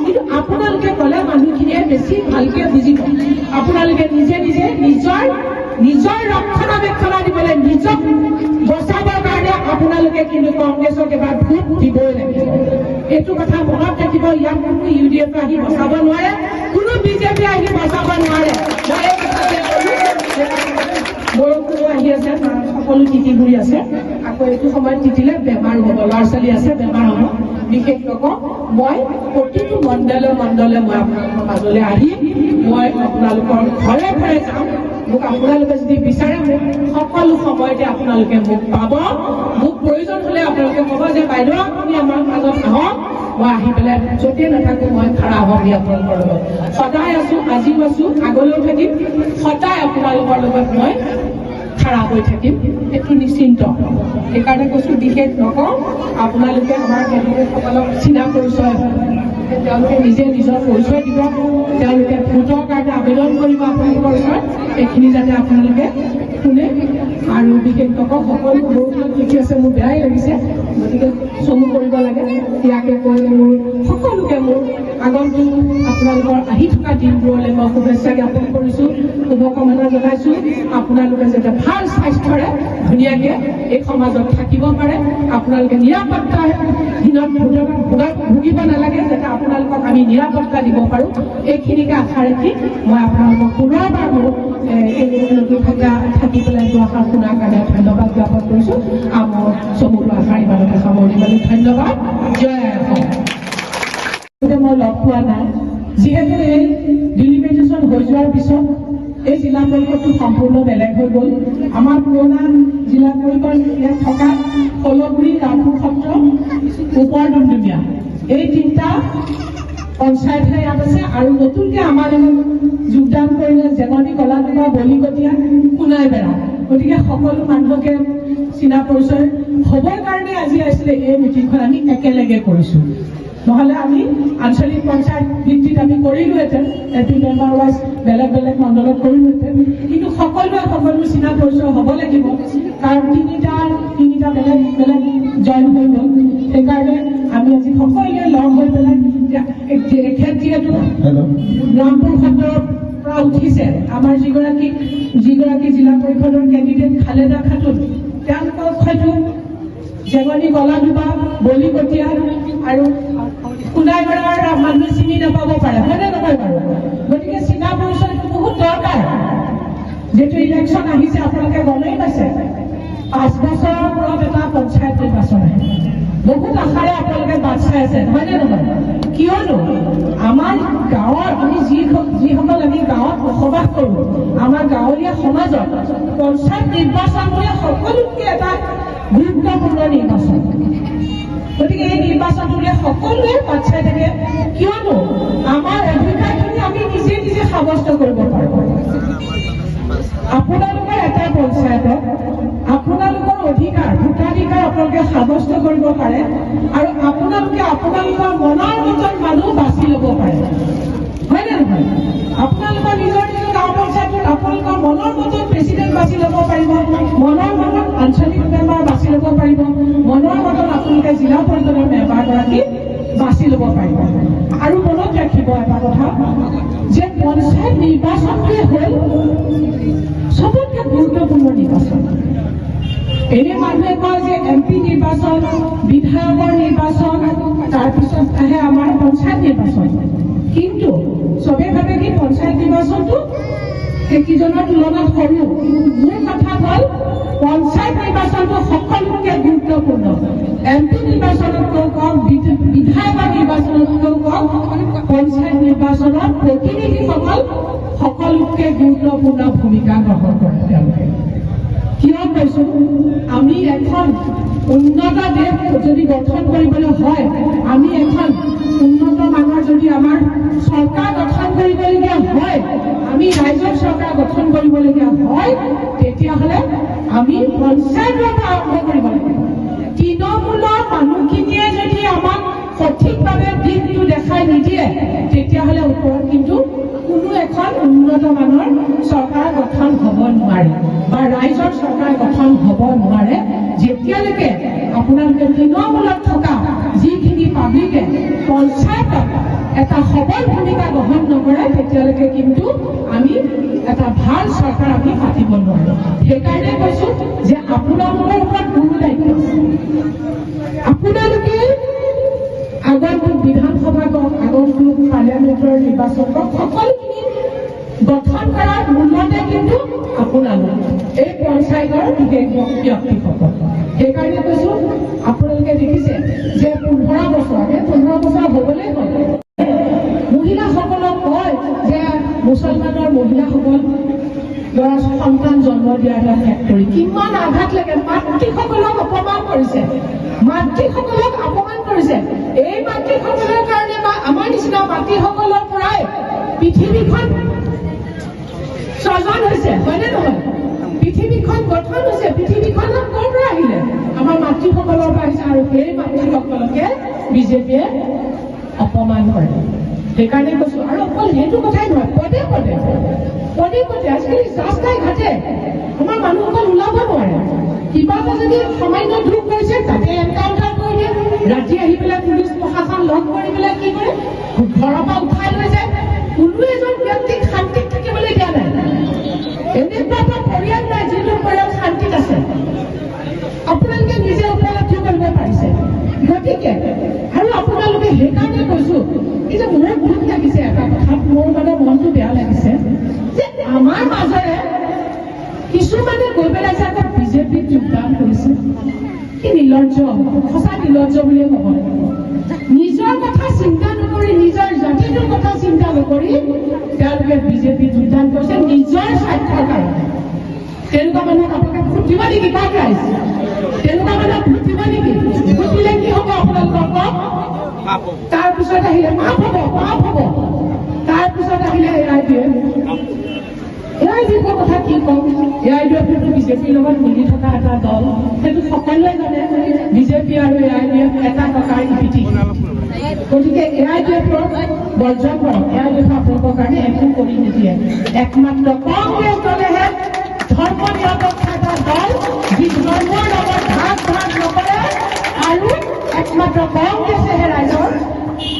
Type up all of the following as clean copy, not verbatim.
কিন্তু আপোনালোকে ক'লে মানুহখিনিয়ে বেছি ভালকে বুজিব। আপোনালোকে নিজে নিজে নিজৰ ৰক্ষণাবেক্ষণা দিবলৈ নিজক বচাবৰ কাৰণে আপোনালোকে কিন্তু কংগ্ৰেছক এবাৰ ভোট দিবই লাগিব। এইটো কথা মনত ৰাখিব। ইয়াত কোনো UDF আহি বচাব নোৱাৰে, কোনো বিজেপি আহি বচাব নোৱাৰে। মই এই কথাতে বৰষুণো আহি আছে, সকলো তিতি ঘূৰি আছে। আকৌ এইটো সময়ত তিতিলে বেমাৰ হ'ব, ল'ৰা ছোৱালী আছে বেমাৰ হ'ব। বিশেষ নকওঁ, মই প্ৰতিটো মণ্ডলে মই আপোনালোকৰ মাজলৈ আহি মই আপোনালোকৰ ঘৰে ঘৰে যাম। মোক আপোনালোকে যদি বিচাৰে মোক সকলো সময়তে আপোনালোকে মোক পাব। মোক প্ৰয়োজন হ'লে আপোনালোকে ক'ব যে বাইদেউ আপুনি আমাৰ মাজত আহক, মই আহি পেলাই য'তে নাথাকো মই খাৰা হ'ম আপোনালোকৰ লগত। সদায় আছো, আজিও আছো, আগলৈও থাকিম। সদায় আপোনালোকৰ লগত মই খাৰা হৈ থাকিম, সেইটো নিশ্চিন্ত। সেইকাৰণে কৈছো বিশেষ নকওঁ, আপোনালোকে আমাৰ কেন্দ্ৰীয়সকলক চিনা পৰিচয় তেওঁলোকে নিজে নিজৰ পৰিচয় দিব। তেওঁলোকে ভোটৰ কাৰণে আবেদন কৰিব আপোনালোকৰ ওচৰত, এইখিনি যাতে আপোনালোকে শুনে। আৰু বিশেষ নকওঁ, সকলো বহুতবিলাক লিখি আছে, মোৰ বেয়াই লাগিছে, গতিকে চমু কৰিব লাগে। ইয়াকে কৈ মোৰ সকলোকে মোৰ আগন্তুক আপোনালোকৰ আহি থকা দিনবোৰলৈ মই শুভেচ্ছা জ্ঞাপন কৰিছোঁ, শুভকামনা জনাইছোঁ। আপোনালোকে যাতে ভাল স্বাস্থ্যৰে ধুনীয়াকৈ এই সমাজত থাকিব পাৰে, আপোনালোকে নিৰাপত্তাহীনত ভুগিব নালাগে, যাতে আপোনালোকক আমি নিৰাপত্তা দিব পাৰোঁ, এইখিনিকে আশা ৰাখি মই আপোনালোকক পুনৰবাৰ মোৰ থাকি পেলাই দুআষাৰ শুনাৰ কাৰণে ধন্যবাদ জ্ঞাপন কৰিছোঁ। মোৰ চমুটো আশাৰ ইমানতে সামৰিবলৈ ধন্যবাদ। জয় অসম। মই লগ পোৱা নাই, যিহেতু এই ডিলিমিটেশ্যন হৈ যোৱাৰ পিছত এই জিলা পৰিষদটো সম্পূৰ্ণ বেলেগ হৈ গ'ল। আমাৰ পুৰণা জিলা পৰিষদ ইয়াত থকা কলগুৰি, ৰামপুৰ সত্ৰ, ওপৰ ডুমডুমীয়া, এই তিনিটা পঞ্চায়তহে ইয়াত আছে। আৰু নতুনকৈ আমাৰ যোগদান কৰিলে জেঙনি, কলাডুবা, বলিকটীয়া, সোণাইবেৰা। গতিকে সকলো মানুহকে চিনা পৰিচয় হ'বৰ কাৰণে আজি আছিলে এই মিটিংখন আমি একেলগে কৰিছোঁ। নহ'লে আমি আঞ্চলিক পঞ্চায়ত ভিত্তিত আমি কৰিলোহেঁতেন, এপি মেম্বাৰ ৱাইজ বেলেগ বেলেগ মণ্ডলত কৰিলোহেঁতেন। কিন্তু সকলোৱে সকলো চিনা পৰিচয় হ'ব লাগিব, কাৰণ তিনিটা বেলেগ বেলেগ জইন হৈ গ'ল। সেইকাৰণে আমি আজি সকলোৱে লগ হৈ পেলাই এখেত যিহেতু ৰামপুৰ সত্ৰৰ পৰা উঠিছে, আমাৰ যিগৰাকী জিলা পৰিষদৰ কেণ্ডিডেট খালেদা খাতুন, তেওঁলোকক হয়তো জেঙনি, কলাডুবা, বলিকটীয়া আৰু সোণাইবেৰাৰ মানুহে চিনি নাপাব পাৰে, হয়নে নহয় বাৰু? গতিকে চিনা পৰিচয়টো বহুত দৰকাৰ। যিহেতু ইলেকশ্যন আহিছে, আপোনালোকে গমেই পাইছে 5 বছৰৰ মূৰত এটা পঞ্চায়ত নিৰ্বাচন আহে। বহুত আশাৰে আপোনালোকে বাট চাই আছে, হয়নে নহয়? কিয়নো আমাৰ গাঁৱৰ আমি যিসকল আমি গাঁৱত বসবাস কৰোঁ, আমাৰ গাঁৱলীয়া সমাজত পঞ্চায়ত নিৰ্বাচনটোৱে সকলোতকৈ এটা গুৰুত্বপূৰ্ণ নিৰ্বাচন। গতিকে এই নিৰ্বাচনটোৰে সকলোৱে বাট চাই থাকে, কিয়নো আমাৰ অধিকাৰখিনি আমি নিজে নিজে সাব্যস্ত কৰিব পাৰোঁ। আপোনালোকৰ এটা পঞ্চায়তত আপোনালোকৰ অধিকাৰ, ভোটাধিকাৰ আপোনালোকে সাব্যস্ত কৰিব পাৰে, আৰু আপোনালোকে আপোনালোকৰ মনৰ মতন মানুহ বাছি ল'ব পাৰে, হয়নে নহয়? আপোনালোকৰ নিজৰ গাঁও পঞ্চায়তত আপোনালোকৰ মনৰ মতন প্ৰেচিডেণ্ট বাছি ল'ব পাৰিব, মনৰ মতন আঞ্চলিক মেম্বাৰ বাছি ল'ব পাৰিব, মনৰ মতন আপোনালোকে জিলা পৰিষদৰ মেম্বাৰগৰাকী বাছি ল'ব পাৰিব। আৰু মনত ৰাখিব এটা কথা, যে পঞ্চায়ত নিৰ্বাচনটোৱে হ'ল চবতকৈ গুৰুত্বপূৰ্ণ নিৰ্বাচন। এনে মানুহে কয় যে MP নিৰ্বাচন, বিধায়কৰ নিৰ্বাচন, তাৰপিছত আহে আমাৰ পঞ্চায়ত নিৰ্বাচন। কিন্তু চবেই ভাবে কি পঞ্চায়ত নিৰ্বাচনটো সেইকেইজনৰ তুলনাত সৰু। মোৰ কথা হ'ল পঞ্চায়ত নিৰ্বাচনটো সকলোতকৈ গুৰুত্বপূৰ্ণ। MP নিৰ্বাচনতকৈ কওক, বিধায়কৰ নিৰ্বাচনতকৈ কওক, পঞ্চায়ত নিৰ্বাচনত প্ৰতিনিধিসকল সকলোতকৈ গুৰুত্বপূৰ্ণ ভূমিকা গ্ৰহণ কৰে তেওঁলোকে। কিয় কৈছো, আমি এখন উন্নত দেশ যদি গঠন কৰিবলৈ হয়, আমি এখন উন্নত মানৰ যদি আমাৰ চৰকাৰ গঠন কৰিবলগীয়া হয়, আমি ৰাইজৰ চৰকাৰ গঠন কৰিবলগীয়া হয়, তেতিয়াহ'লে আমি পঞ্চায়তৰ পৰা আৰম্ভ কৰিব লাগিব। তৃণমূলৰ মানুহখিনিয়ে যদি আমাক সঠিকভাৱে দিশটো দেখাই নিদিয়ে, তেতিয়াহ'লে ওপৰত কিন্তু কোনো এখন উন্নত মানৰ চৰকাৰ গঠন হ'ব নোৱাৰে বা ৰাইজৰ চৰকাৰ গঠন হ'ব নোৱাৰে, যেতিয়ালৈকে আপোনালোকে তৃণমূলত থকা যিখিনি পাব্লিকে পঞ্চায়ত ক্ষেত্ৰত এটা সবল ভূমিকা গ্ৰহণ নকৰে তেতিয়ালৈকে কিন্তু আমি এটা ভাল চৰকাৰ আমি পাতিব নোৱাৰো। সেইকাৰণে কৈছো যে আপোনালোকৰ ওপৰত গুৰু দায়িত্ব আছে। আপোনালোকে আগন্তুক বিধানসভা কওক, আগন্তুক পাৰ্লিয়ামেণ্টৰ নিৰ্বাচন কওক, সকলোখিনি গঠন কৰাৰ মূলতে কিন্তু আপোনালোক এই পঞ্চায়তৰ বিশেষ ব্যক্তিসকল। সেইকাৰণে কৈছো আপোনালোকে দেখিছে যে 15 বছৰ হবলৈ হ'ল। মহিলাসকলক কয় যে মুছলমানৰ মহিলাসকল ল'ৰা সন্তান জন্ম দিয়াৰ এটা ফেক্টৰী। কিমান আঘাত লাগে। মাতৃসকলক অপমান কৰিছে, মাতৃসকলক অপমান কৰিছে। এই মাতৃসকলৰ কাৰণে বা আমাৰ নিচিনা মাতৃসকলৰ পৰাই পৃথিৱীখন স্বজন হৈছে, হয়নে নহয়? পৃথিৱীখন গঠন হৈছে। পৃথিৱীখনত ক'ৰ পৰা আহিলে? আমাৰ মাতৃসকলৰ পৰা আহিছে। আৰু সেই মাতৃসকলকে বিজেপিয়ে অপমান কৰে। সেইকাৰণে কৈছো। আৰু অকল সেইটো কথাই নহয়, পদে পদে আজিকালি ৰাস্তাই ঘাটে আমাৰ মানুহসকল ওলাব নোৱাৰে। কিবা এটা যদি সামান্য দুখ কৰিছে তাতে এনকাউণ্টাৰ কৰি দিয়ে। ৰাতি আহি পেলাই পুলিচ প্ৰশাসন লগ কৰি পেলাই কি কৰে, ঘৰৰ পৰা উঠাই লৈ যায়। কোনো এজন ব্যক্তিক শান্তিত থাকিবলৈ দিয়া নাই। এনেকুৱা এটা পৰিয়াল নাই যিটো পৰিয়াল শান্তিত আছে। আপোনালোকে নিজে উপলব্ধি কৰিব পাৰিছে। গতিকে আৰু আপোনালোকে সেইকাৰণে কৈছো যে মোৰ দুখ লাগিছে এটা কথাত, মোৰ মানে মনটো বেয়া লাগিছে যে আমাৰ মাজৰে কিছুমানে গৈ পেলাই যে আকৌ বিজেপিত যোগদান কৰিছে। কি নিৰ্লজ্জ, সঁচা নিৰ্লজ্জ বুলিয়ে ক'ব লাগিব। নিজৰ কথা চিন্তা নকৰি, নিজৰ জাতিটোৰ কথা চিন্তা নকৰি তেওঁলোকে বিজেপিত যোগদান কৰিছে নিজৰ স্বাৰ্থৰ কাৰণে। তেনেকুৱা মানুহক আপোনালোকে ভোট দিব নেকি? কাক ৰাইজ তেনেকুৱা মানুহক ভোট দিব নেকি? ভোট দিলে কি হ'ব আপোনালোকৰ কওক? তাৰপিছত আহিলে মাফ হ'ব। তাৰপিছত আহিলে এআইডিএফৰ কথা কি কম? এআইডিএফটো বিজেপিৰ লগত মিলি থকা এটা দল। সেইটো সকলোৱে জানে। বিজেপি আৰু এআইডিএফ এটা টকাৰ ইপিঠি। গতিকে এআইডিএফক বৰ্জন কৰক। এআইডিএফ আপোনালোকৰ কাৰণে একো কৰি নিদিয়ে। একমাত্ৰ কংগ্ৰেছ দলেহে ধৰ্ম নিৰপেক্ষ এটা দল, যি ধৰ্মৰ লগত ভাগ নকৰে। আৰু একমাত্ৰ কংগ্ৰেছেহে ৰাইজৰ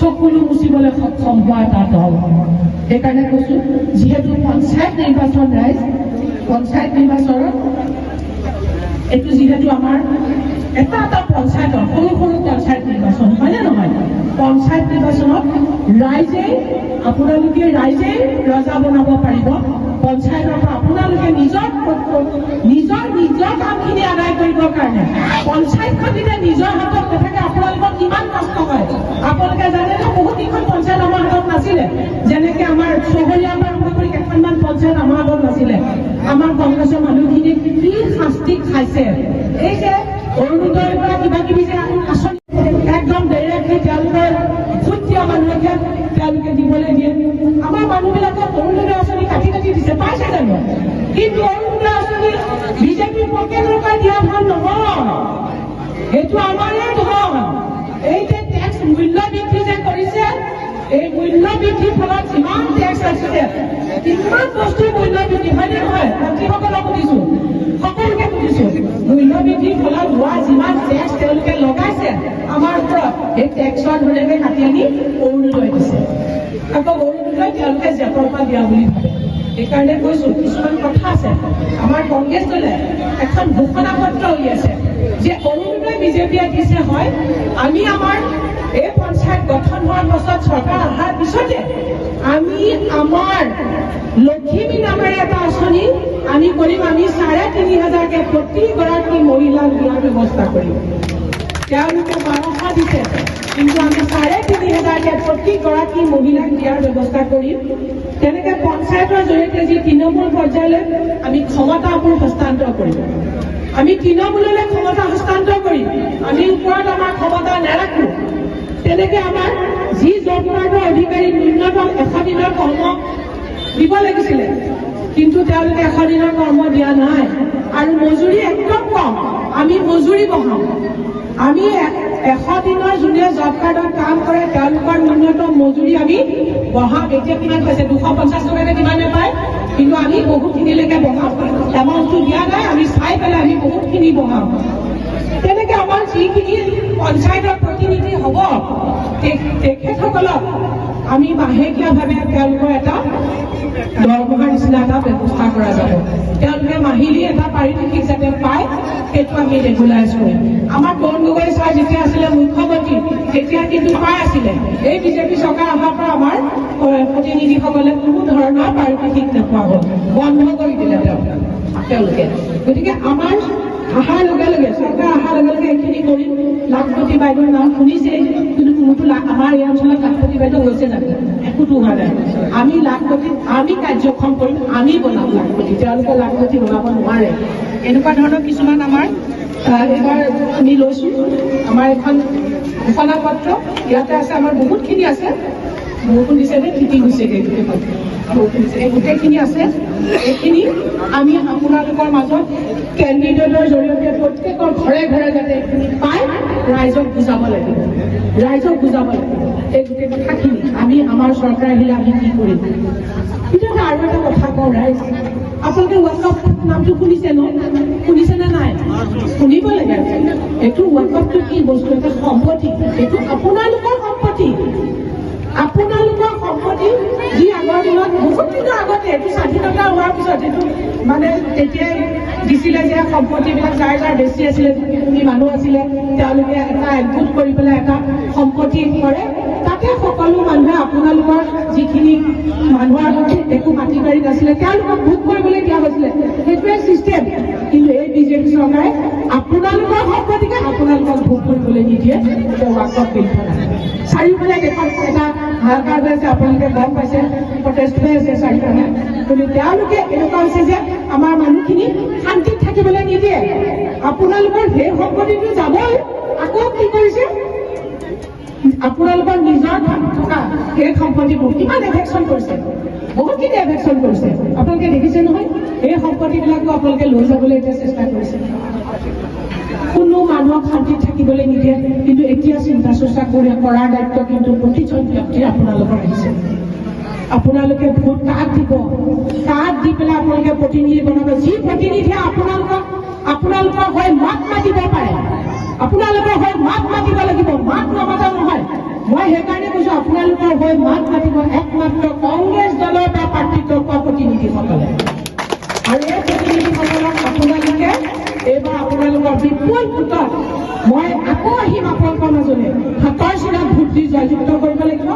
চকুলো মুচিবলৈ সক্ষম হোৱা এটা দল। সেইকাৰণে কৈছো যিহেতু পঞ্চায়ত নিৰ্বাচন ৰাইজ, পঞ্চায়ত নিৰ্বাচনত এইটো যিহেতু আমাৰ এটা পঞ্চায়তৰ সৰু পঞ্চায়ত নিৰ্বাচন, হয়নে নহয়? পঞ্চায়ত নিৰ্বাচনত ৰাইজে ৰজা বনাব পাৰিব। পঞ্চায়তৰ পৰা আপোনালোকে নিজৰ কামখিনি আদায় কৰিবৰ কাৰণে পঞ্চায়তখন যেতিয়া নিজৰ হাতত নাথাকে আপোনালোকৰ কিমান কষ্ট হয়। আপোনালোকে জানে যে বহুতকেইখন পঞ্চায়ত আমাৰ হাতত নাছিলে। যেনেকে আমাৰ চহৰীয়া পৰা আৰম্ভ কৰি কেইখনমান পঞ্চায়ত আমাৰ হাতত নাছিলে। আমাৰ কংগ্ৰেছৰ মানুহখিনি কি শাস্তি খাইছে। এই যে অৰুণোদয়ৰ পৰা কিবা কিবি যে আঁচনি একদম ডাইৰেক্টলি তেওঁলোকৰ ভোট দিয়া মানুহকে তেওঁলোকে দিবলৈ দিয়ে। আমাৰ মানুহবিলাকক অৰুণোদয় আঁচনি কাটি দিছে, পাইছে জানো? কিন্তু অৰুণোদয় আঁচনি বিজেপিৰ পকেটৰ পৰা দিয়া ধন নহয়, সেইটো আমাৰে ধন। এই যে টেক্স মূল্য বৃদ্ধি যে কৰিছে, এই মূল্য বৃদ্ধিৰ ফলত যিমান টেক্স আছিলে, কিমান বস্তুৰ মূল্য বৃদ্ধি, হয়নে নহয়? মন্ত্ৰীসকলক সুধিছো, সকলোকে সুধিছো, মূল্য বৃদ্ধিৰ ফলত হোৱা যিমান টেক্স তেওঁলোকে লগাইছে আমাৰ ওপৰত, এই টেক্সৰ ধৰণে কাটি আনি অৰুণোদয় দিছে। আকৌ অৰুণোদয় তেওঁলোকে জেপৰ পৰা দিয়া বুলি ভাবে। সেইকাৰণে কৈছো কিছুমান কথা আছে। আমাৰ কংগ্ৰেছ দলে এখন ঘোষণা পত্ৰ উলিয়াইছে যে অৰুণোদয় বিজেপিয়ে দিছে, হয় আমি আমাৰ এই পঞ্চায়ত গঠন হোৱাৰ পাছত চৰকাৰ অহাৰ পিছতে আমি আমাৰ লক্ষ্মী নামেৰে এটা আঁচনি আমি কৰিম। আমি ৩৫,০০০কে প্ৰতিগৰাকী মহিলাক দিয়াৰ ব্যৱস্থা কৰিম। তেওঁলোকে ১২০০ দিছে, কিন্তু আমি ৩৫,০০০কে প্ৰতিগৰাকী মহিলাক দিয়াৰ ব্যৱস্থা কৰিম। তেনেকে পঞ্চায়তৰ জৰিয়তে যি তৃণমূল পৰ্যায়লৈ আমি ক্ষমতাবোৰ হস্তান্তৰ কৰিম। আমি তৃণমূললৈ ক্ষমতা হস্তান্তৰ কৰিম। আমি ওপৰত আমাৰ ক্ষমতা নাৰাখো। তেনেকে আমাৰ যি জব কাৰ্ডৰ অধিকাৰী ন্যূনতম 100 দিনৰ কৰ্ম দিব লাগিছিলে, কিন্তু তেওঁলোকে 100 দিনৰ কৰ্ম দিয়া নাই। আৰু মজুৰি একদম কম, আমি মজুৰি বঢ়াম। আমি 100 দিনৰ যোনে জব কাৰ্ডত কাম কৰে তেওঁলোকৰ ন্যূনতম মজুৰি আমি বঢ়াম। এতিয়া কিমান পাইছে? 250 টকাকে কিমানে পায়, কিন্তু আমি বহুতখিনিলৈকে বঢ়াম। এমাউণ্টটো দিয়া নাই, আমি চাই পেলাই আমি বহুতখিনি বঢ়াম। তেনেকে আমাৰ যিখিনি পঞ্চায়তৰ প্ৰতিনিধি হ'ব তেখেতসকলক আমি মাহেকীয়াভাৱে তেওঁলোকৰ এটা দৰমহাৰ নিচিনা এটা ব্যৱস্থা কৰা যাব। তেওঁলোকে মাহিলী এটা পাৰিতোষিক যাতে পায় সেইটো আমি ৰেগুলাৰাইজ কৰিম। আমাৰ তৰুণ গগৈ ছাৰ যেতিয়া আছিলে মুখ্যমন্ত্ৰী তেতিয়া কিন্তু পাই আছিলে। এই বিজেপি চৰকাৰ অহাৰ পৰা আমাৰ প্ৰতিনিধিসকলে কোনো ধৰণৰ পাৰিতোষিক নোপোৱা হ'ল, বন্ধ কৰি দিলে তেওঁলোকে। গতিকে আমাৰ অহাৰ লগে লগে চৰকাৰ অহাৰ লগে লগে এইখিনি কৰিম। লাখপতি বাইদেউৰ নাম শুনিছে, কিন্তু কোনোটো আমাৰ এই অঞ্চলত লাখপতি বাইদেউ হৈছে জানো? একোটো হোৱা নাই। আমি লাখপতি আমি কাৰ্যক্ষম কৰিম, আমি বনাম লাখপতি, তেওঁলোকে লাখপতি বনাব নোৱাৰে। এনেকুৱা ধৰণৰ কিছুমান আমাৰ এইবাৰ আমি লৈছোঁ। আমাৰ এখন ঘোষণা পত্ৰ ইয়াতে আছে, আমাৰ বহুতখিনি আছে। বৰষুণ দিছে নে তিতি গৈছেগৈ গোটেইখন, বৰষুণ দিছে, এই গোটেইখিনি আছে। এইখিনি আমি আপোনালোকৰ মাজত কেণ্ডিডেটৰ জৰিয়তে প্ৰত্যেকৰ ঘৰে ঘৰে যাতে এইখিনি পাই ৰাইজক বুজাব লাগিব, ৰাইজক বুজাব লাগিব এই গোটেই কথাখিনি। আমি আমাৰ চৰকাৰ আহিলে আমি কি কৰিম। কিন্তু আৰু এটা কথা কওঁ, ৰাইজ আপোনালোকে ৱাকআপ নামটো শুনিছে ন? শুনিছে নে নাই? শুনিব লাগে। এইটো ৱাকআপটো কি বস্তু? এটা সম্পত্তি, এইটো আপোনালোকৰ সম্পত্তি, আপোনালোকৰ সম্পত্তি। যি আগৰ দিনত বহুত দিনৰ আগতে এইটো স্বাধীনতা হোৱাৰ পিছত এইটো মানে তেতিয়াই দিছিলে যে সম্পত্তিবিলাক যাৰ যাৰ বেছি আছিলে, যিখিনি মানুহ আছিলে তেওঁলোকে এটা একগোট কৰি পেলাই এটা সম্পত্তি কৰে। তাতে সকলো মানুহে আপোনালোকৰ যিখিনি মানুহৰ একো মাটি বাৰী নাছিলে তেওঁলোকক ভোগ কৰিবলৈ দিয়া হৈছিলে, সেইটোৱে চিষ্টেম। কিন্তু এই বিজেপি চৰকাৰে আপোনালোকৰ সম্পত্তিকে আপোনালোকক ভোগ কৰিবলৈ নিদিয়ে। ৱাকআপ বিলখন চাৰিওফালে দেশত এটা হাহাকাৰ হৈ আছে, আপোনালোকে গম পাইছে, প্ৰটেষ্ট হৈ আছে চাৰিওফালে। কিন্তু তেওঁলোকে এনেকুৱা হৈছে যে আমাৰ মানুহখিনি শান্তিত থাকিবলৈ নিদিয়ে। আপোনালোকৰ সেই সম্পত্তিটো যাবই, আকৌ কি কৰিছে আপোনালোকৰ নিজৰ থকা সেই সম্পত্তিবোৰ কিমান এভেকশ্যন কৰিছে, বহুতখিনি এভেকশ্যন কৰিছে। আপোনালোকে দেখিছে নহয়, এই সম্পত্তিবিলাকো আপোনালোকে লৈ যাবলৈ এতিয়া চেষ্টা কৰিছে। কোনো মানুহক শান্তিত থাকিবলৈ নিদিয়ে। কিন্তু এতিয়া চিন্তা চৰ্চা কৰাৰ দায়িত্ব কিন্তু প্ৰতিজন ব্যক্তিৰ আপোনালোকৰ আহিছে। আপোনালোকে ভোট কাক দিব, কাক দি পেলাই আপোনালোকে প্ৰতিনিধি বনাব। যি প্ৰতিনিধিয়ে আপোনালোকৰ হৈ মাত মাতিব পাৰে, আপোনালোকৰ হৈ মাত মাতিব লাগিব, মাত নামাতা নহয়। মই সেইকাৰণে কৈছো আপোনালোকৰ হৈ মাত মাতিব একমাত্ৰ কংগ্ৰেছ দলৰ বা পাৰ্টিটোৰ পৰা প্ৰতিনিধিসকলে। আৰু এই প্ৰতিনিধিসকলক আপোনালোকে এইবাৰ আপোনালোকৰ বিপুল ভোটত মই আকৌ আহিম আপোনালোকৰ মাজলৈ, হাতৰ চিনাত ভোট দি জয়যুক্ত কৰিব লাগিব।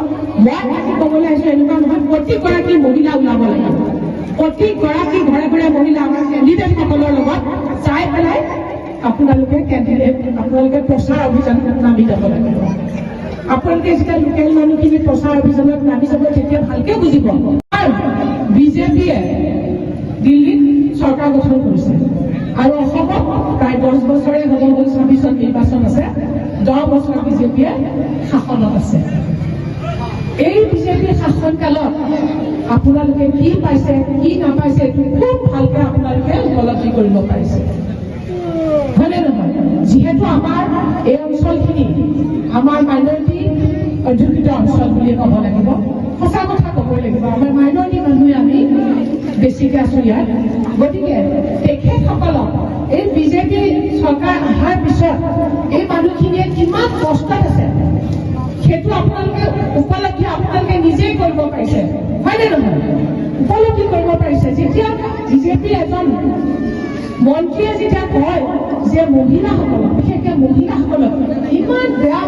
মই আজি ক'বলৈ আহিছো এনেকুৱা নহয়, প্ৰতিগৰাকী মহিলা ওলাব লাগিব, প্ৰতিগৰাকী ঘৰে ঘৰে মহিলা আমাৰ কেণ্ডিডেটসকলৰ লগত চাই পেলাই আপোনালোকে প্ৰচাৰ অভিযানত নামি যাব লাগিব। আপোনালোকে যেতিয়া লোকেল মানুহখিনি প্ৰচাৰ অভিযানত নামি যাব তেতিয়া ভালকে বুজিব। বিজেপিয়ে দিল্লীত চৰকাৰ গঠন কৰিছে আৰু অসমত প্ৰায় 10 বছৰে হ'ব হ'ল, 26ত নিৰ্বাচন আছে, 10 বছৰ বিজেপিয়ে শাসনত আছে। এই বিজেপিৰ শাসনকালত আপোনালোকে কি পাইছে কি নাপাইছে এইটো খুব ভালকে আপোনালোকে উপলব্ধি কৰিব পাৰিছে, হয়নে নহয়? যিহেতু আমাৰ এই অঞ্চলখিনি আমাৰ মাইনৰিটি অধ্যুষিত অঞ্চল বুলিয়ে ক'ব লাগিব, সঁচা কথা ক'বই লাগিব। আমাৰ মাইনৰিটি মানুহে আমি বেছিকৈ আছো ইয়াত। গতিকে তেখেতসকলক এই বিজেপি চৰকাৰ অহাৰ পিছত এই মানুহখিনিয়ে কিমান কষ্টত আছে সেইটো আপোনালোকে উপলব্ধি আপোনালোকে নিজেই কৰিব পাৰিছে, হয়নে নহয়? উপলব্ধি কৰিব পাৰিছে। যেতিয়া বিজেপিৰ এজন মন্ত্ৰীয়ে যেতিয়া কয় যে মহিলাসকলক, বিশেষকৈ মহিলাসকলক ইমান বেয়া